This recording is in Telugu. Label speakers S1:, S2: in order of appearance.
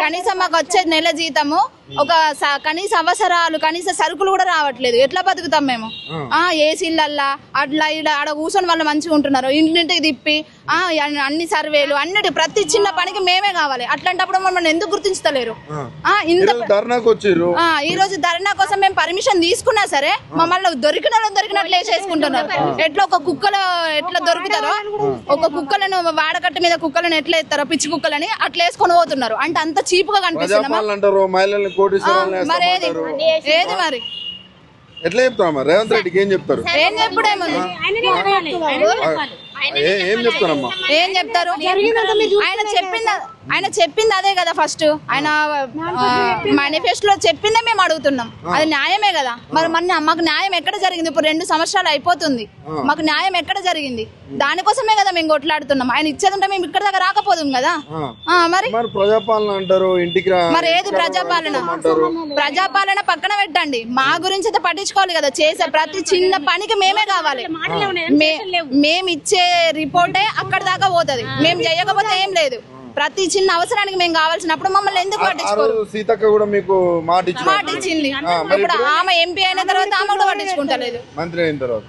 S1: కనీసం మాకు వచ్చే నెల జీతము ఒక కనీస అవసరాలు కనీస సరుకులు కూడా రావట్లేదు. ఎట్లా బతుకుతాం మేము? ఏసీలల్లా అట్లా ఇలా ఆడ కూర్చొని వాళ్ళు మంచిగా ఉంటున్నారు. ఇంటింటికి తిప్పి అన్ని సర్వేలు అన్నిటి ప్రతి చిన్న పనికి మేమే కావాలి. అట్లాంటప్పుడు మమ్మల్ని ఎందుకు గుర్తించలేరు? ఈ రోజు ధర్నా కోసం మేము పర్మిషన్ తీసుకున్నా సరే మమ్మల్ని దొరికినట్లు వేసేసుకుంటున్నారు. ఎట్లా ఒక కుక్కలు ఎట్లా దొరుకుతారో ఒక కుక్కలను వాడకట్టు మీద కుక్కలను ఎట్లా ఎత్తారో పిచ్చి కుక్కలని అట్లా వేసుకొని పోతున్నారు. అంటే అంత చీప్ గా కనిపిస్తుంది. మరి ఏది మరి
S2: ఎట్లా చెప్తాం? రేవంత్ రెడ్డికి ఏం చెప్తారు?
S1: ఏం చెప్పుడేముంది?
S2: ఏం చెప్తారమ్మా?
S1: ఏం చెప్తారు? ఆయన చెప్పింది అదే కదా. ఫస్ట్ ఆయన మేనిఫెస్టోలో చెప్పిందే మేము అడుగుతున్నాం. అది న్యాయమే కదా. మరి మాకు న్యాయం ఎక్కడ జరిగింది? ఇప్పుడు 2 సంవత్సరాలు అయిపోతుంది. మాకు న్యాయం ఎక్కడ జరిగింది? దానికోసమే కదా మేము కొట్లాడుతున్నాం. ఆయన ఇచ్చేది ఉంటే మేము ఇక్కడ దాకా రాకపోదు కదా. మరి
S2: ప్రజాపాలన అంటారు, ఇంటికి
S1: మరి ఏది ప్రజాపాలన? ప్రజాపాలన పక్కన పెట్టండి, మా గురించి అయితే పట్టించుకోవాలి కదా. చేసే ప్రతి చిన్న పనికి మేమే కావాలి. మేము ఇచ్చే రిపోర్టే అక్కడ దాకా పోతుంది. మేము చేయకపోతే ఏం లేదు. ప్రతి చిన్న అవసరానికి మేము కావాల్సినప్పుడు మమ్మల్ని ఎందుకు పట్టించుకోరు?
S2: సీతక్క కూడా మీకు మాట
S1: ఇచ్చింది. ఇప్పుడు ఆమె ఎంపీ అయిన తర్వాత ఆమె కూడా పట్టించుకుంటలేదు.
S2: మంత్రి అయిన తర్వాత